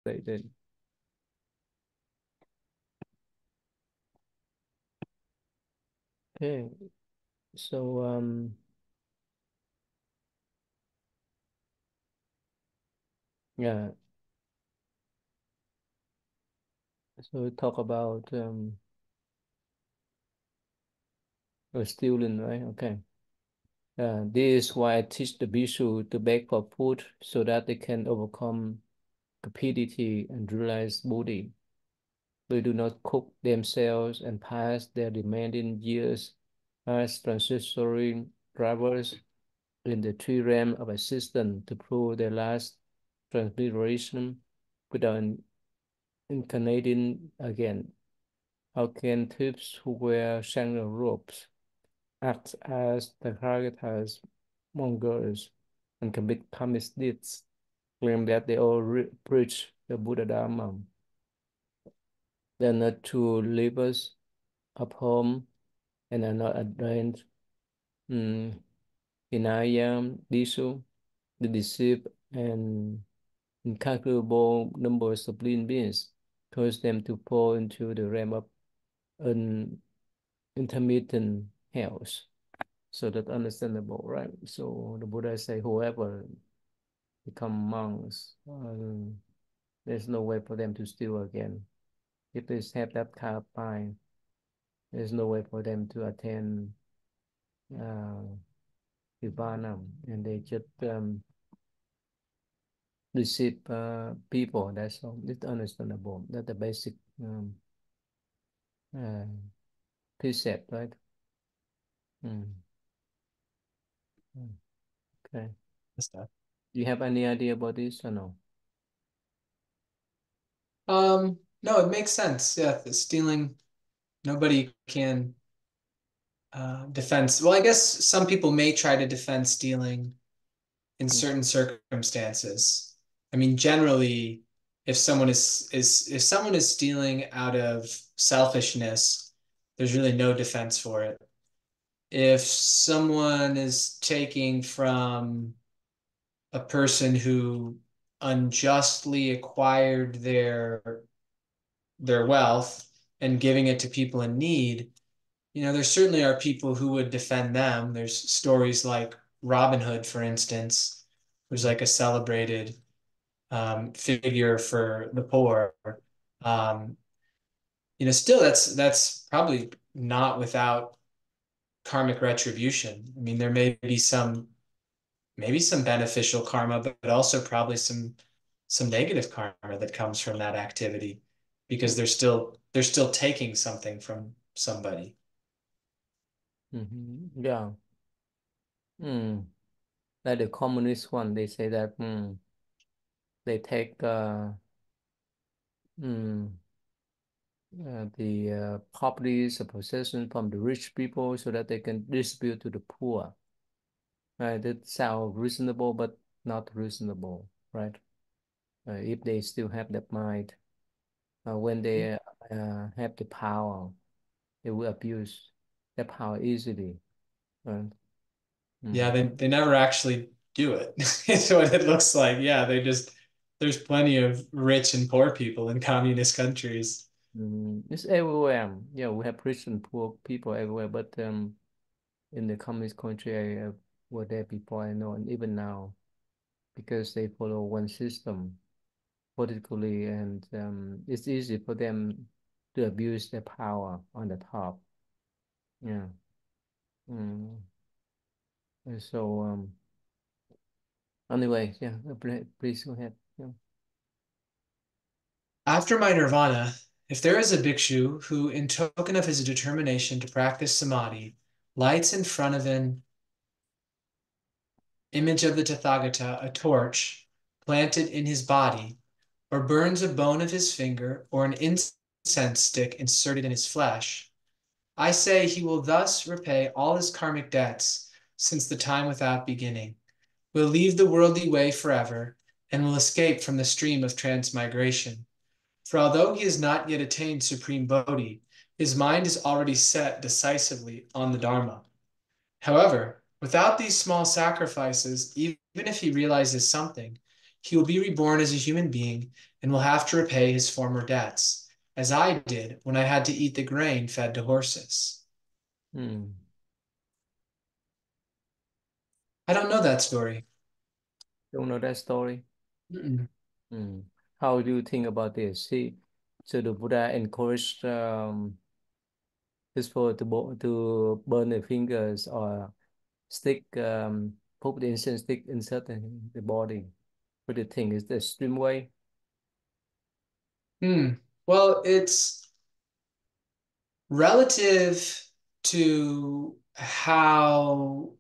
They did. Okay, so yeah, so we talk about stealing, right? Okay. This is why I teach the bhikshu to beg for food so that they can overcome cupidity and realize Buddhi. They do not cook themselves and pass their remaining years as transitory drivers in the three realms of existence to prove their last transmigration without incarnating again. How can thieves who wear sandal robes act as the Tathagata's mongers and commit karmic deeds, claim that they all preach the Buddha Dharma? They are not true livers of home and are not advanced in Hinayam, Disu, the deceived and incalculable numbers of living beings, cause them to fall into the realm of un intermittent hells. So that's understandable, right? So the Buddha say whoever become monks, there's no way for them to steal again. If they have that kind of mind, there's no way for them to attain uh, Nibbana, and they just deceive people. That's all. It's understandable. That's the basic uh, precept, right? Mm. Mm. Okay. Do you have any idea about this or no? No, it makes sense. Yeah, the stealing, nobody can defend. Well, I guess some people may try to defend stealing in Mm. certain circumstances. I mean, generally, if someone is stealing out of selfishness, there's really no defense for it. If someone is taking from a person who unjustly acquired their wealth and giving it to people in need, there certainly are people who would defend them. There's stories like Robin Hood, for instance, who's like a celebrated figure for the poor. Um, still that's probably not without karmic retribution. I mean, there may be some beneficial karma, but also probably some negative karma that comes from that activity because they're still taking something from somebody. Mm-hmm. Yeah. Mm. Like the communist one, they say that they take mm, the properties or possession from the rich people so that they can distribute to the poor. Right? That sounds reasonable, but not reasonable, right? If they still have that mind, when they have the power, they will abuse that power easily. Right? Yeah, Mm. they never actually do it. It's what it looks like. Yeah, there's plenty of rich and poor people in communist countries. It's everywhere. Yeah, we have rich and poor people everywhere, but in the communist country, I were there before I know, and even now, because they follow one system politically, and it's easy for them to abuse their power on the top. Yeah. Mm. And so anyway, yeah, please go ahead. Yeah. After my nirvana, if there is a bhikshu who, in token of his determination to practice samadhi, lights in front of an image of the Tathagata a torch planted in his body, or burns a bone of his finger, or an incense stick inserted in his flesh, I say he will thus repay all his karmic debts since the time without beginning, will leave the worldly way forever, and will escape from the stream of transmigration. For although he has not yet attained supreme bodhi, his mind is already set decisively on the Dharma. However, without these small sacrifices, even if he realizes something, he will be reborn as a human being and will have to repay his former debts, as I did when I had to eat the grain fed to horses. Hmm. I don't know that story. Don't know that story. Mm-mm. Hmm. How do you think about this? See, so the Buddha encouraged people to burn their fingers or stick put the incense stick inside the body. What do you think? Is the extreme way? Hmm. Well, it's relative to how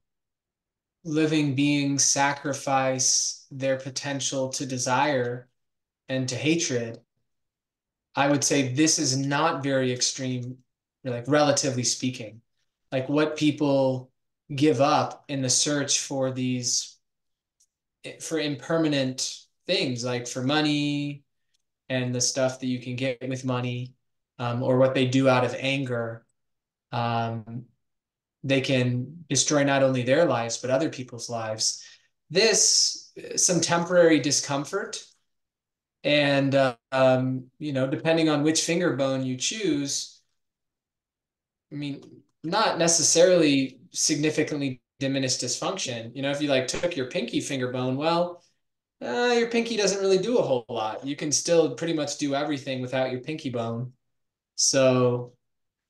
living beings sacrifice their potential to desire and to hatred. I would say this is not very extreme, like relatively speaking. Like what people give up in the search for these for impermanent things, like for money and the stuff that you can get with money, or what they do out of anger. Um, they can destroy not only their lives but other people's lives. This some temporary discomfort, and depending on which finger bone you choose, I mean, not necessarily significantly diminished dysfunction. If you like took your pinky finger bone, well, your pinky doesn't really do a whole lot. You can still pretty much do everything without your pinky bone. So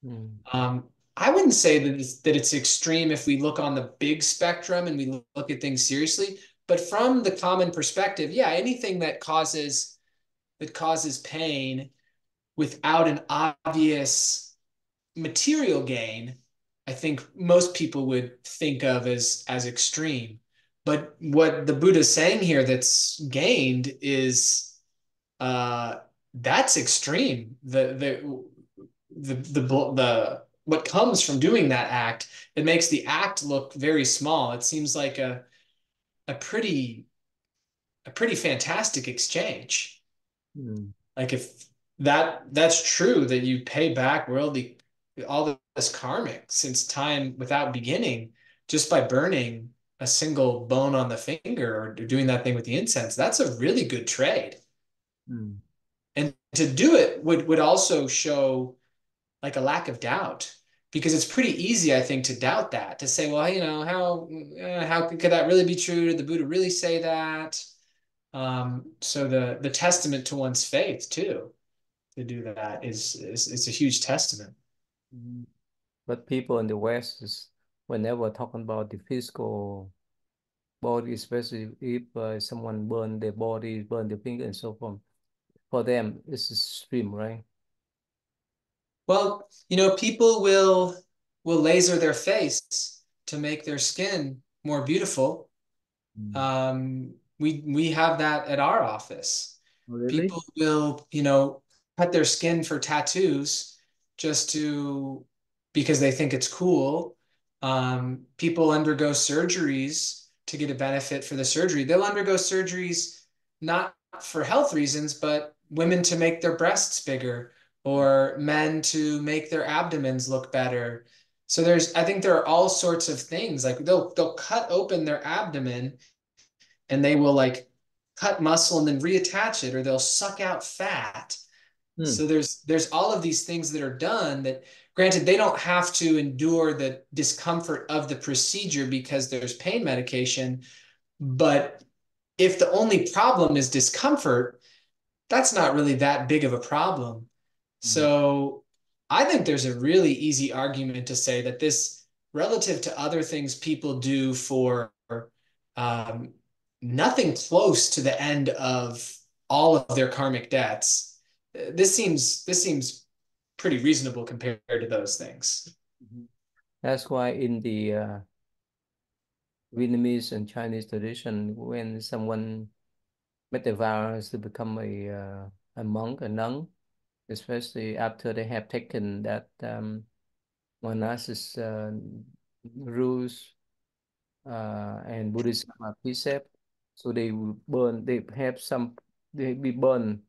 Hmm. I wouldn't say that it's extreme if we look on the big spectrum and we look at things seriously. But from the common perspective, yeah, anything that causes pain without an obvious material gain, I think most people would think of as extreme. But what the Buddha's saying here that's gained is that's extreme. The what comes from doing that act, it makes the act look very small. It seems like a pretty a pretty fantastic exchange. Hmm. Like if that's true that you pay back worldly all this karmic since time without beginning just by burning a single bone on the finger or doing that thing with the incense, that's a really good trade. Hmm. And to do it would also show like a lack of doubt because it's pretty easy, I think, to doubt that, to say, well, how could that really be true? Did the Buddha really say that? So the testament to one's faith too, to do that is a huge testament. Hmm. But people in the West is whenever talking about the physical body, especially if someone burn their body, burn their finger and so forth, for them it's extreme, right? Well, people will laser their face to make their skin more beautiful. Mm. We have that at our office. Oh, really? People will, cut their skin for tattoos just to because they think it's cool. People undergo surgeries to get a benefit for the surgery. They'll undergo surgeries not for health reasons, but women to make their breasts bigger or men to make their abdomens look better. So I think there are all sorts of things like they'll cut open their abdomen and they will like cut muscle and then reattach it, or they'll suck out fat. Hmm. So there's all of these things that are done that, granted, they don't have to endure the discomfort of the procedure because there's pain medication, but if the only problem is discomfort, that's not really that big of a problem. Mm. So I think there's a really easy argument to say that this, relative to other things people do for um, nothing close to the end of all of their karmic debts, this seems pretty reasonable compared to those things. Mhm. That's why in the Vietnamese and Chinese tradition, when someone made the vows to become a monk, a nun, especially after they have taken that monastic rules and Buddhist precept, so they will burn. They have some. They be burned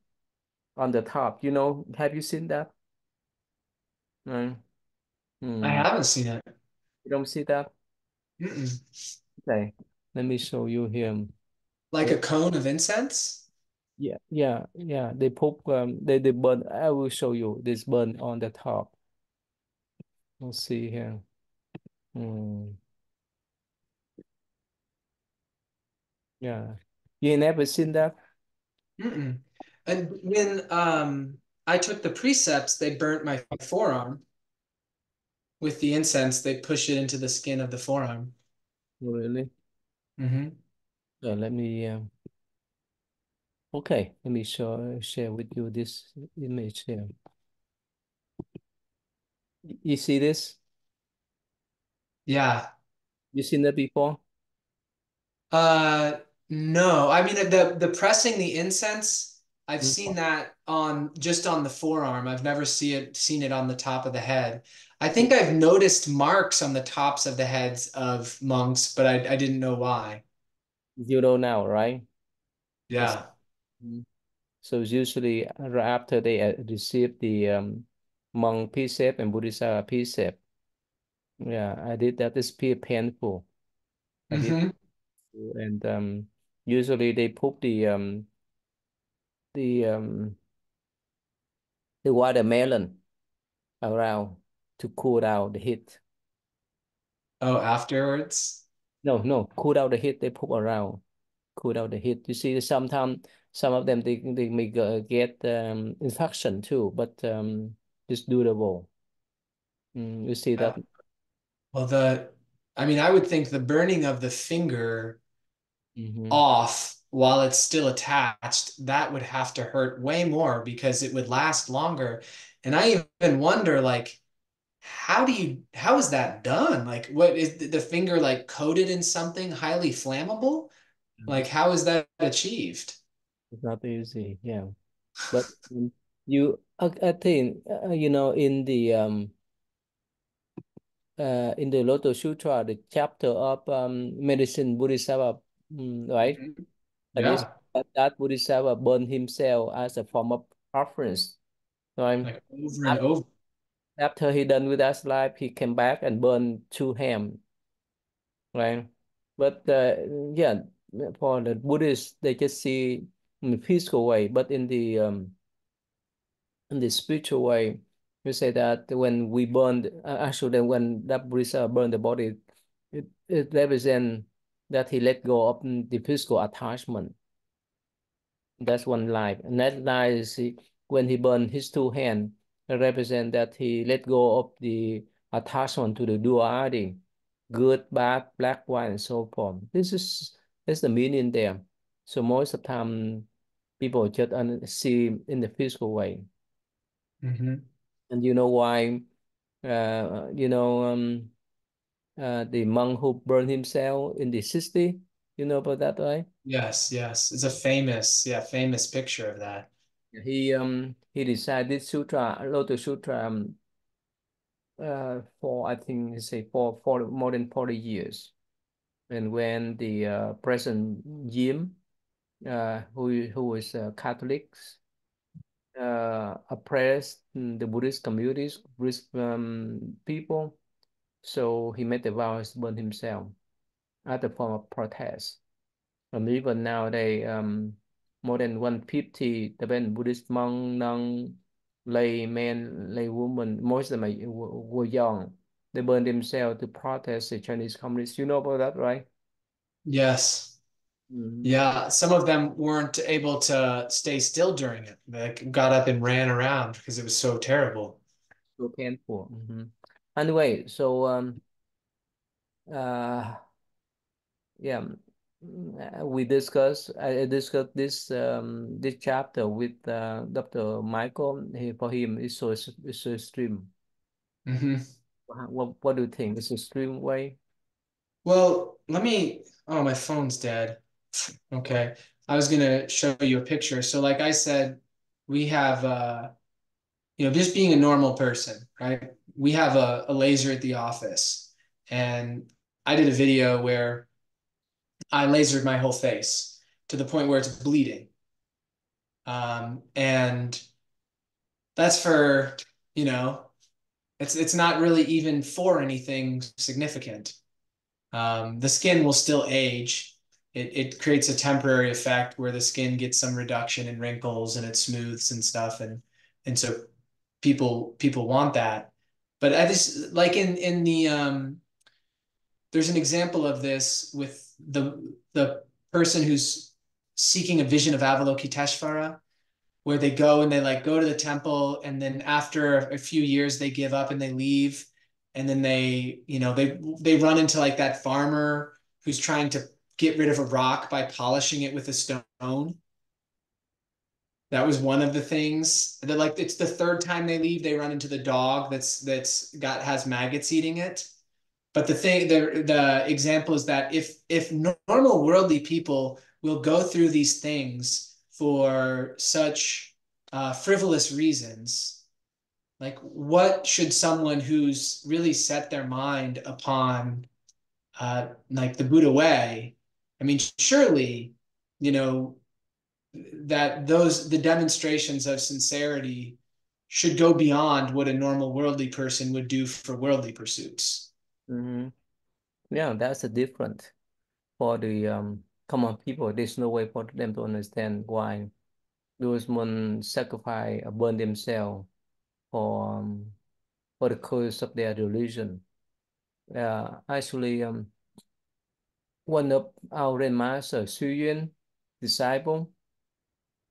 on the top. Have you seen that? No. I Hmm. haven't seen it. You don't see that? Mm-mm. Okay. Let me show you here. Like a Yeah, cone of incense? yeah. They put they burn. I will show you this burn on the top. Let's see here. Mm, yeah, you never seen that? Mm-mm. And when I took the precepts, they burnt my forearm with the incense. They push it into the skin of the forearm. Really? Hmm. Let me. Okay, let me share with you this image here. You see this? Yeah. You seen that before? Uh, no. I mean the pressing the incense, I've Mm. seen that on just on the forearm. I've never seen it on the top of the head. I think I've noticed marks on the tops of the heads of monks, but I didn't know why. You know now, right? It's, Yeah. mm. So it's usually right after they receive the monk precept and Buddhist precept. Yeah, I did that. It's pretty painful. I did, Hmm. and usually they put the um, the watermelon around to cool down the heat. Oh, afterwards? No, no, cool down the heat. They put around cool down the heat. You see, sometimes some of them they may get infection too, but it's doable. You see that? Yeah. Well, I mean, I would think the burning of the finger Hmm. off while it's still attached, that would have to hurt way more because it would last longer. And I even wonder, like, how is that done? Like, what is the finger like coated in something highly flammable? Like, It's, how is that achieved? it's not easy, yeah. But I think in the Lotus Sutra, the chapter of medicine Bodhisattva, right? Mhm. And it's Yeah, that Bodhisattva burned himself as a form of preference, right? like over and Af- over. After he done with that life, he came back and burned two ham, right? But yeah, for the Buddhists, they just see in the physical way, but in the spiritual way, we say that when we burn, actually, then when that Buddhist burn the body, it represents that he let go of the physical attachment. That's one life. And that life is when he burned his two hands, it represent that he let go of the attachment to the duality, good, bad, black, white, and so forth. That's the meaning there. So most of the time, people just see in the physical way. Hmm. And you know why? You know, the monk who burned himself in the 60s. You know about that, right? Yes, yes. It's a famous picture of that. He decided sutra, Lotus Sutra, for I think he say for more than 40 years. And when the President Jim, who is Catholics, oppressed the Buddhist communities, Buddhist people, so he made the vows to burn himself as a form of protest. And even now, they more than 150 Tibetan Buddhist monk, nun, laymen, laywomen, most of them were young. They burned themselves to protest the Chinese communists. You know about that, right? Yes. Mhm. Yeah, some of them weren't able to stay still during it. They got up and ran around because it was so terrible. So painful. Anyway, so uh, yeah, I discussed this chapter with Dr. Michael. For him, it's so extreme. Hmm. What do you think? It's a extreme way. Well, oh, my phone's dead. Okay. I was gonna show you a picture. So like I said, we have just being a normal person, right? We have a laser at the office. And I did a video where I lasered my whole face to the point where it's bleeding. And that's for, you know, it's not really even for anything significant. The skin will still age it creates a temporary effect where the skin gets some reduction in wrinkles and it smooths and stuff, and so people want that. But I just like in the there's an example of this with the person who's seeking a vision of Avalokiteshvara, where they go and they like go to the temple, and then after a few years they give up and they leave, and then they run into like that farmer who's trying to get rid of a rock by polishing it with a stone. That was one of the things that, like, it's the third time they leave, they run into the dog that's got has maggots eating it. But the example is that if normal worldly people will go through these things for such frivolous reasons, like what should someone who's really set their mind upon like the Buddha way? I mean, surely, you know, that those the demonstrations of sincerity should go beyond what a normal worldly person would do for worldly pursuits. Hmm. Yeah, that's a different for the common people. There's no way for them to understand why those monks sacrifice or burn themselves for um, for the cause of their religion. Actually, one of our Zen master, Su Yun, disciple,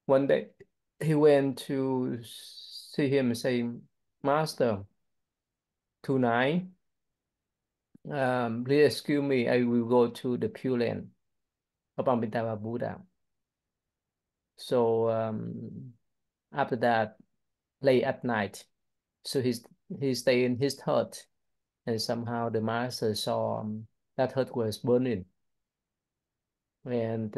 one day he went to see him and say, Master, tonight, please excuse me, I will go to the Pure Land of Amitabha Buddha. So after that, late at night, so he stayed in his hut, and somehow the master saw that hut was burning. And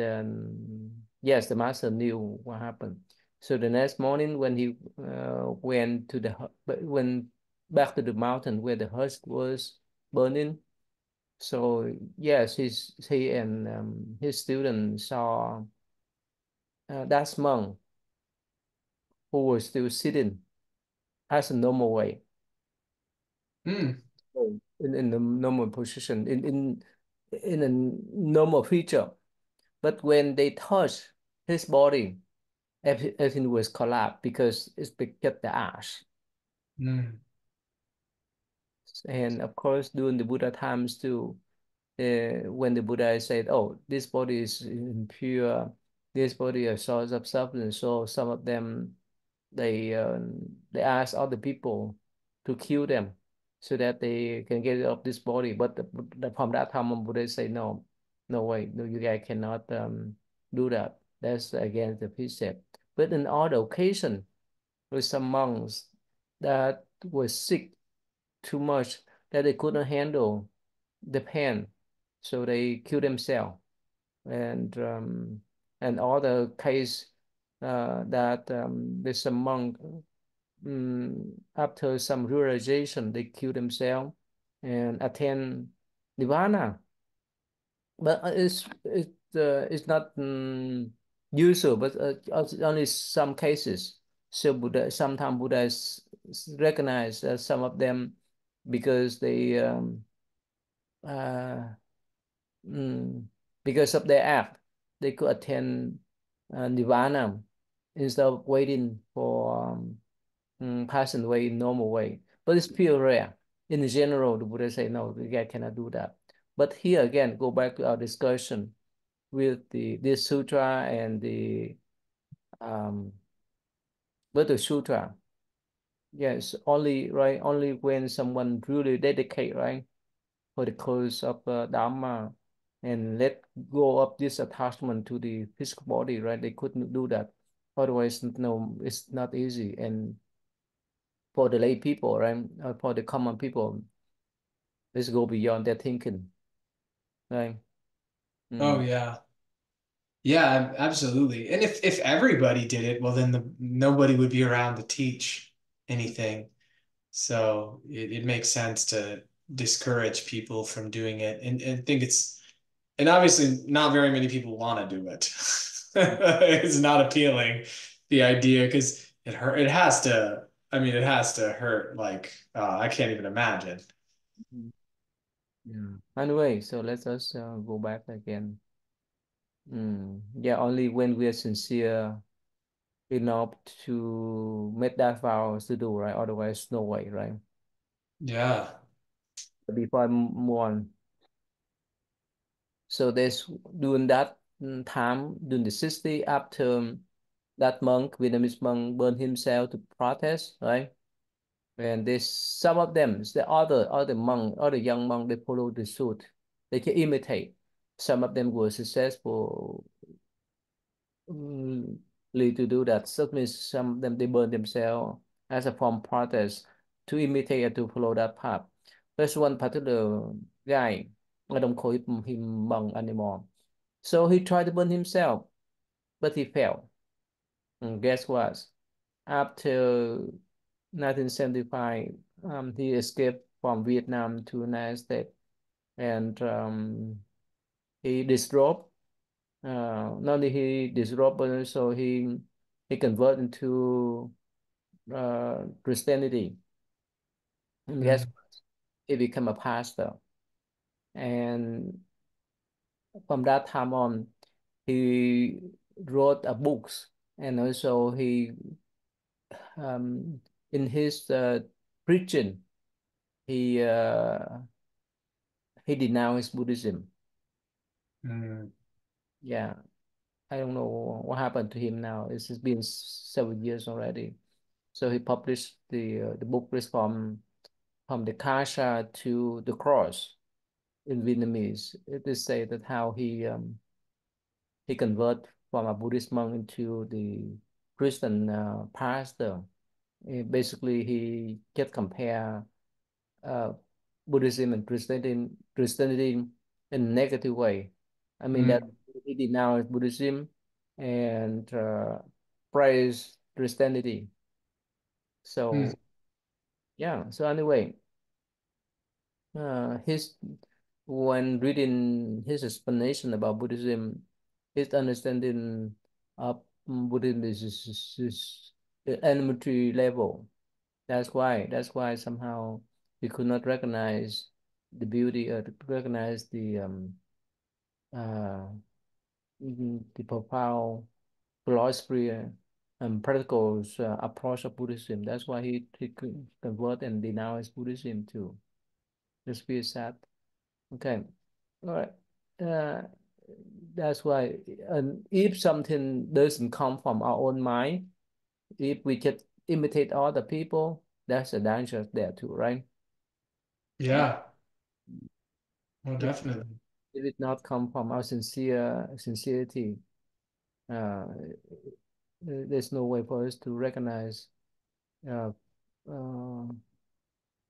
yes, the master knew what happened. So the next morning, when he went to went back to the mountain where the husk was burning, so yes, he and his student saw that monk who was still sitting as a normal way, Hmm. in the normal position, in a normal feature. But when they touched his body, everything was collapsed because it's because the ash. Hmm. And of course, during the Buddha times too, when the Buddha said, "Oh, this body is impure, this body is source of suffering," so some of them they ask other people to kill them so that they can get rid of this body. But from that time, Buddha say, "No, no way, no, you guys cannot do that. That's against the precept." But in other occasion, with some monks that were sick too much that they couldn't handle the pain, so they kill themselves. And other case that there's a monk after some realization they kill themselves and attain nirvana. But it's not usual, but only some cases. So Buddha sometimes Buddha recognize some of them because they uh, mm, because of their act they could attain nirvana instead of waiting for passing away in normal way. But it's still rare. In general, the Buddha say no, the guy cannot do that. But here again, go back to our discussion with the this sutra and the um Lotus Sutra. Yes, only right, only when someone really dedicate, right, for the cause of Dharma and let go of this attachment to the physical body, right? They couldn't do that. Otherwise, no, it's not easy. And for the lay people, right, for the common people, let's go beyond their thinking, right? Oh Mm. yeah. Yeah, absolutely. And if everybody did it, well, then nobody would be around to teach anything. So it makes sense to discourage people from doing it. And think and obviously not very many people want to do it. It's not appealing, the idea, because it has to, I mean, it has to hurt. Like, I can't even imagine. Yeah. Anyway, so let's just go back again. Yeah, only when we are sincere enough to make that vow to do, right? Otherwise, no way, right? Yeah. Before I move on, so there's during that time, during the 60, after that monk, Vietnamese monk, burned himself to protest, right? And there's some of them, the other monk, other young monk, they follow the suit. They can imitate. Some of them were successful mm, to do that. So means some of them they burn themselves as a form of protest to imitate and to follow that path. There's one particular guy. I don't call him monk anymore. So he tried to burn himself, but he failed. And guess what? After 1975, he escaped from Vietnam to United States, and he disrobed. Not only he disrobed, but also he converted into Christianity. And guess Mm. what? He became a pastor. And from that time on, he wrote a books, and also he in his preaching he uh, he denounced Buddhism. Mm. Yeah, I don't know what happened to him now. It's been several years already. So he published the book is from the Kasha to the Cross in Vietnamese. It is say that how he convert from a Buddhist monk into the Christian pastor. Basically, he kept compare uh, Buddhism and Christianity in a negative way. I mean that Mm. he denounced Buddhism and praised Christianity. Mm. So yeah. So anyway, his when reading his explanation about Buddhism, his understanding of Buddhism is elementary level. That's why somehow we could not recognize the beauty or recognize uh, the profound philosophy and practical approach of Buddhism. That's why he convert and denounce Buddhism too. Just be sad. Okay, all right. Uh, that's why, and if something doesn't come from our own mind, if we just imitate other people, that's a danger there too, right? Yeah. Well, If definitely. it did not come from our sincerity, uh, there's no way for us to recognize uh, uh,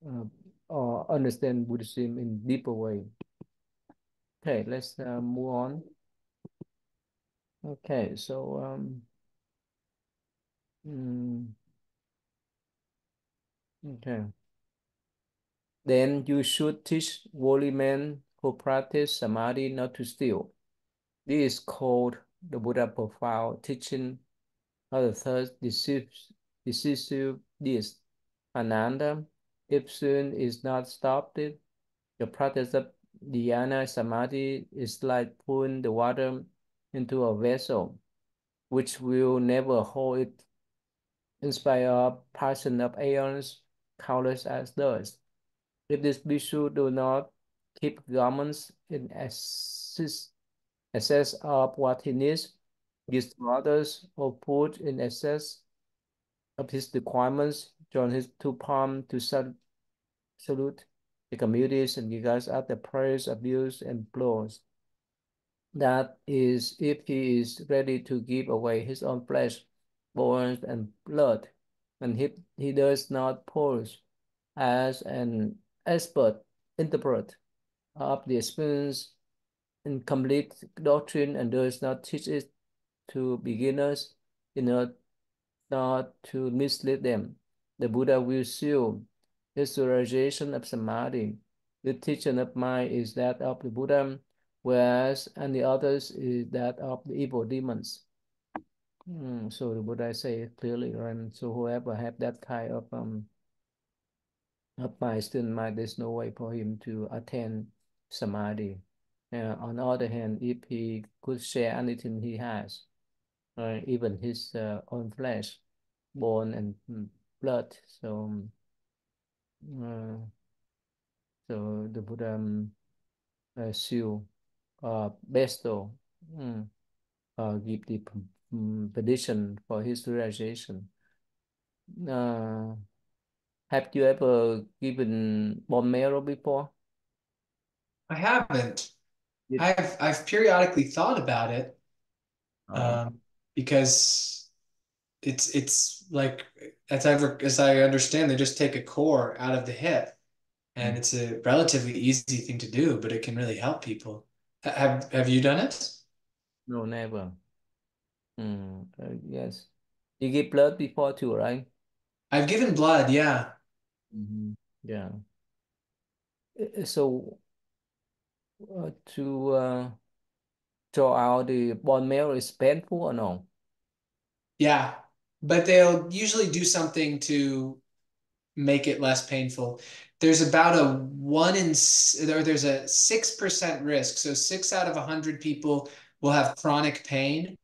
uh, or understand Buddhism in deeper way. Okay, let's move on. Okay, so mm, okay. Then you should teach worldly men who practice samadhi not to steal. This is called the Buddha profile teaching of the third decisive this. Ananda, if sin is not stopped, the practice of dhyana samadhi is like pouring the water into a vessel, which will never hold it in spite of passion of aeons, countless as dust. If this bhikshu do not keep garments in excess of what he needs, gives to others, or put in excess of his requirements, join his two palms to salute the communities and regards at the prayers, abuse, and blows. That is, if he is ready to give away his own flesh, bones, and blood, and if he does not pose as an expert interpret of the experience in complete doctrine and does not teach it to beginners in order not to mislead them. The Buddha will seal his realization of samadhi. The teaching of mind is that of the Buddha, whereas and the others is that of the evil demons. So the Buddha say clearly, right? So whoever have that kind of mind, still mind, there's no way for him to attain samadhi. On the other hand, if he could share anything he has, even his own flesh, bone and blood, uh, so the Buddha seal bestow give the permission for his realization. Uh, have you ever given bone marrow before? I haven't. Yes. I've periodically thought about it, Oh. um, because it's like as I understand, they just take a core out of the hip, and Mm. it's a relatively easy thing to do, but it can really help people. Have you done it? No, never. Yes. You give blood before too, right? I've given blood, yeah. Yeah. So to draw out the bone marrow is painful or no? Yeah. But they'll usually do something to make it less painful. There's about a there's a 6% risk. So 6 out of 100 people will have chronic pain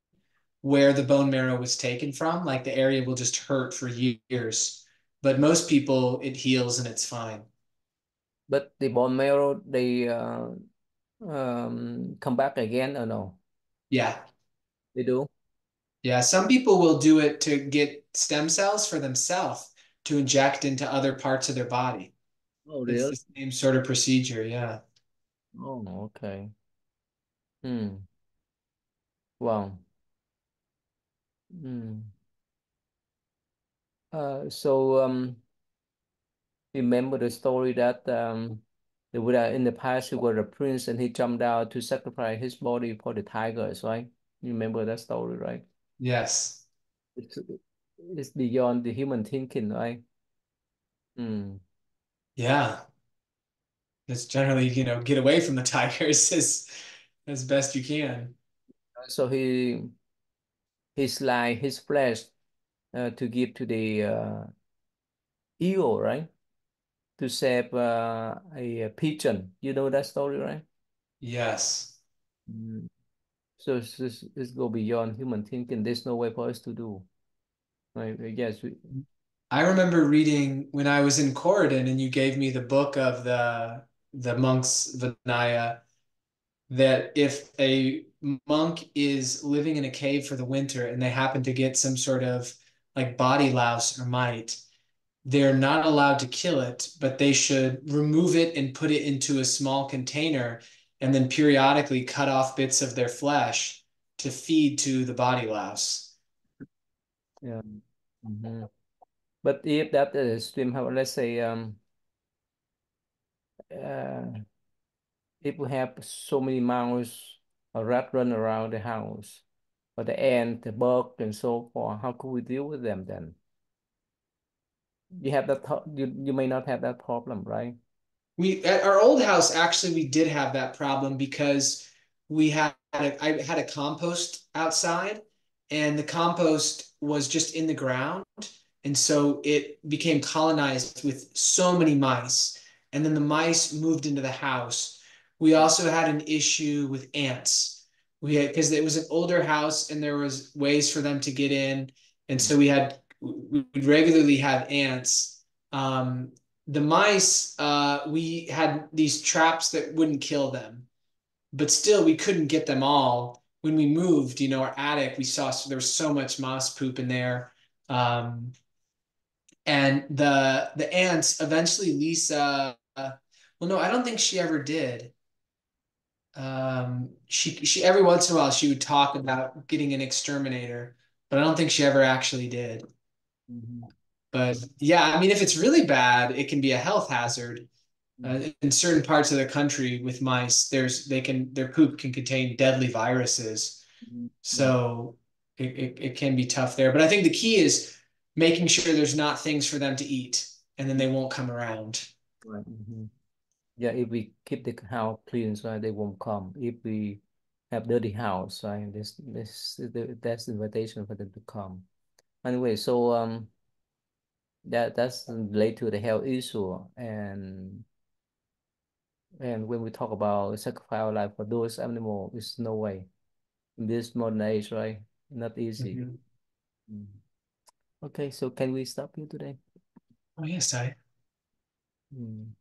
where the bone marrow was taken from. Like the area will just hurt for years. But most people, it heals and it's fine. But the bone marrow, they come back again or no? Yeah. They do? Yeah. Some people will do it to get stem cells for themselves to inject into other parts of their body. Oh, It's really? the same sort of procedure. Yeah. Oh, okay. Hmm. Wow. Hmm. Remember the story that the Buddha in the past he was a prince and he jumped out to sacrifice his body for the tigers, right? You remember that story, right? Yes. It's it's beyond the human thinking, right? Hmm. Yeah. It's generally, get away from the tigers as best you can. So he sliced his flesh to give to the eagle, right? To save a pigeon. You know that story, right? Yes. Mm. So it's go beyond human thinking. There's no way for us to do. Right? Yes. I remember reading when I was in Corridon and you gave me the book of the monk's Vinaya, that if a monk is living in a cave for the winter and they happen to get some sort of like body louse or mite, they're not allowed to kill it, but they should remove it and put it into a small container and then periodically cut off bits of their flesh to feed to the body louse. Yeah. Mhm. But if that stream have, let's say, uh, if we have so many mouse or rat run around the house, or the ant, the bug, and so forth, how could we deal with them then? You have that, you may not have that problem, right? We at our old house actually we did have that problem because I had a compost outside and the compost was just in the ground, and so it became colonized with so many mice, and then the mice moved into the house. We also had an issue with ants. We had because it was an older house and there was ways for them to get in, and so we would regularly have ants. The mice, we had these traps that wouldn't kill them, but still we couldn't get them all. When we moved, our attic, we saw there was so much mouse poop in there. Um, and the ants eventually, Lisa, well, no, I don't think she ever did. She every once in a while she would talk about getting an exterminator, but I don't think she ever actually did. Mhm. But yeah, I mean, if it's really bad, it can be a health hazard. Mhm. In certain parts of the country with mice, their poop can contain deadly viruses, Mhm. Mhm. so it can be tough there. But I think the key is making sure there's not things for them to eat, and then they won't come around. Right. Yeah, if we keep the house clean, so they won't come. If we have dirty house, right, that's the invitation for them to come. Anyway, so that's related to the health issue, and And when we talk about sacrifice our life for those animals, it's no way. In this modern age, right? Not easy. Mhm. Mm. Okay, so can we stop here today? Oh yes, I. Mm.